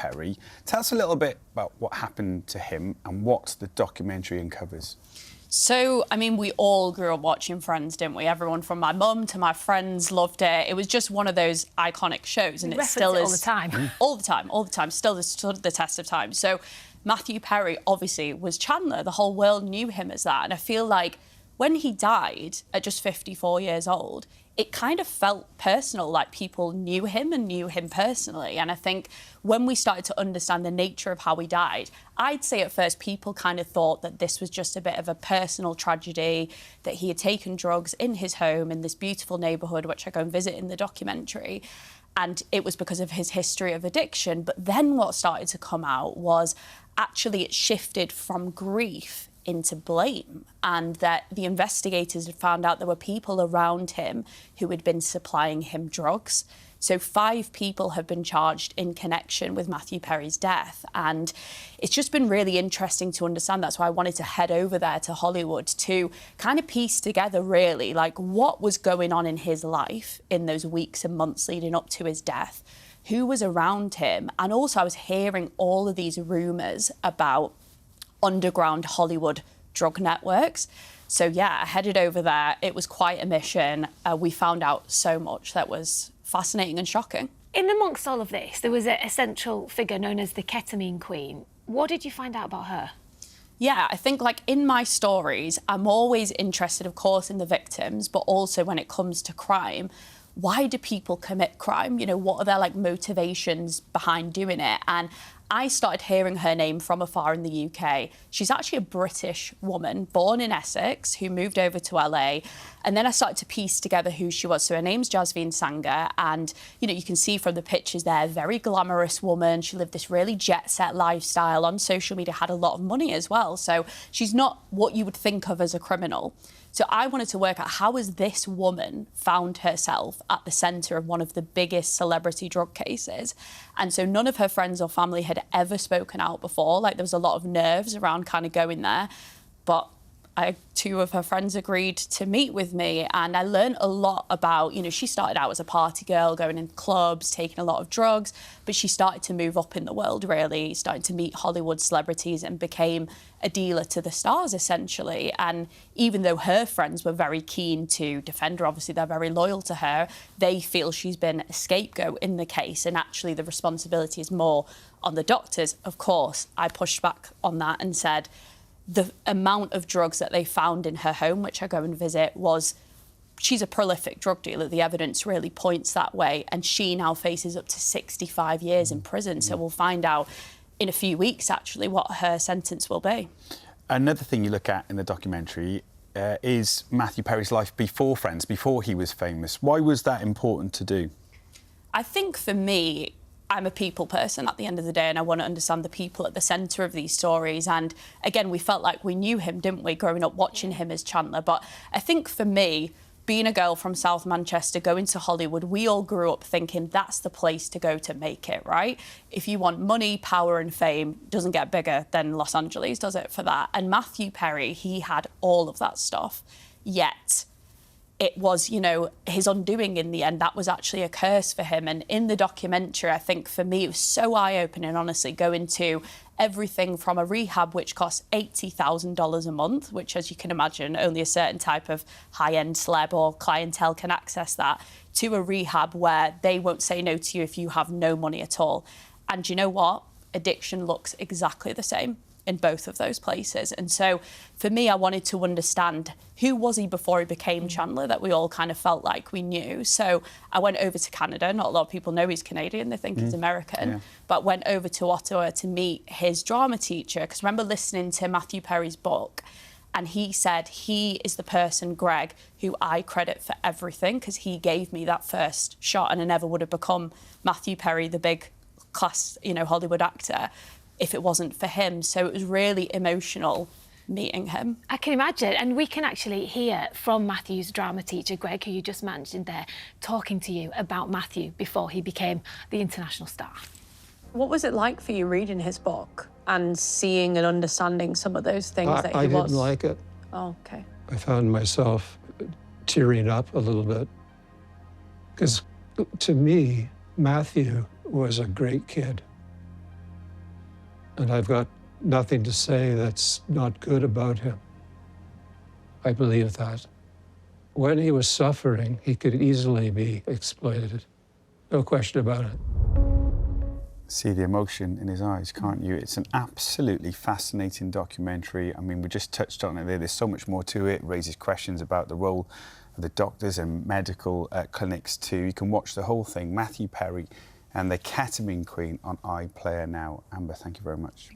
Perry. Tell us a little bit about what happened to him and what the documentary uncovers. So, I mean, we all grew up watching Friends, didn't we? Everyone from my mum to my friends loved it. It was just one of those iconic shows, and it still is. All the time. All the time. Still stood the test of time. So, Matthew Perry obviously was Chandler. The whole world knew him as that. And I feel like when he died at just 54 years old, it kind of felt personal, like people knew him and knew him personally. And I think when we started to understand the nature of how he died, I'd say at first people kind of thought that this was just a bit of a personal tragedy, that he had taken drugs in his home in this beautiful neighbourhood, which I go and visit in the documentary. And it was because of his history of addiction. But then what started to come out was actually it shifted from grief into blame, and that the investigators had found out there were people around him who had been supplying him drugs. So 5 people have been charged in connection with Matthew Perry's death, and it's just been really interesting to understand. That's why I wanted to head over there to Hollywood to kind of piece together really like what was going on in his life in those weeks and months leading up to his death, who was around him, and also I was hearing all of these rumours about underground Hollywood drug networks. So yeah, I headed over there. It was quite a mission. We found out so much that was fascinating and shocking. In amongst all of this, there was a central figure known as the Ketamine Queen. What did you find out about her? Yeah, I think like in my stories, I'm always interested, of course, in the victims, but also when it comes to crime, why do people commit crime? You know, what are their like motivations behind doing it? And I started hearing her name from afar in the UK. She's actually a British woman born in Essex who moved over to LA. And then I started to piece together who she was. So her name's Jasveen Sanger. And, you know, you can see from the pictures there, very glamorous woman. She lived this really jet set lifestyle on social media, had a lot of money as well. So she's not what you would think of as a criminal. So I wanted to work out how has this woman found herself at the centre of one of the biggest celebrity drug cases. And so none of her friends or family had ever spoken out before. Like there was a lot of nerves around kind of going there. But 2 of her friends agreed to meet with me, and I learned a lot about, you know, she started out as a party girl, going in clubs, taking a lot of drugs, but she started to move up in the world, really, started to meet Hollywood celebrities and became a dealer to the stars, essentially. And even though her friends were very keen to defend her, obviously they're very loyal to her, they feel she's been a scapegoat in the case, and actually the responsibility is more on the doctors. Of course, I pushed back on that and said, the amount of drugs that they found in her home, which I go and visit, was she's a prolific drug dealer. The evidence really points that way. And she now faces up to 65 years in prison. So we'll find out in a few weeks, actually, what her sentence will be. Another thing you look at in the documentary is Matthew Perry's life before Friends, before he was famous. Why was that important to do? I think for me, I'm a people person at the end of the day, and I want to understand the people at the centre of these stories. And again, we felt like we knew him, didn't we, growing up watching him as Chandler. But I think for me, being a girl from South Manchester, going to Hollywood, we all grew up thinking that's the place to go to make it, right? If you want money, power and fame, doesn't get bigger than Los Angeles, does it, for that? And Matthew Perry, he had all of that stuff, yet it was, you know, his undoing in the end. That was actually a curse for him. And in the documentary, I think for me, it was so eye-opening, honestly, going to everything from a rehab which costs $80,000 a month, which, as you can imagine, only a certain type of high-end celeb or clientele can access that, to a rehab where they won't say no to you if you have no money at all. And you know what? Addiction looks exactly the same in both of those places. And so for me, I wanted to understand who was he before he became Chandler, that we all kind of felt like we knew. So I went over to Canada. Not a lot of people know he's Canadian, they think he's American, but went over to Ottawa to meet his drama teacher, because I remember listening to Matthew Perry's book, and he said he is the person, Greg, who I credit for everything, because he gave me that first shot, and I never would have become Matthew Perry, the big class, you know, Hollywood actor, if it wasn't for him. So it was really emotional meeting him. I can imagine. And we can actually hear from Matthew's drama teacher, Greg, who you just mentioned there, talking to you about Matthew before he became the international star. What was it like for you reading his book and seeing and understanding some of those things that he was? I didn't like it. Oh, OK. I found myself tearing up a little bit. Because to me, Matthew was a great kid. And I've got nothing to say that's not good about him. I believe that. When he was suffering, he could easily be exploited. No question about it. See the emotion in his eyes, can't you? It's an absolutely fascinating documentary. I mean, we just touched on it there. There's so much more to it. It raises questions about the role of the doctors and medical clinics too. You can watch the whole thing, Matthew Perry and the Ketamine Queen, on iPlayer now. Amber, thank you very much.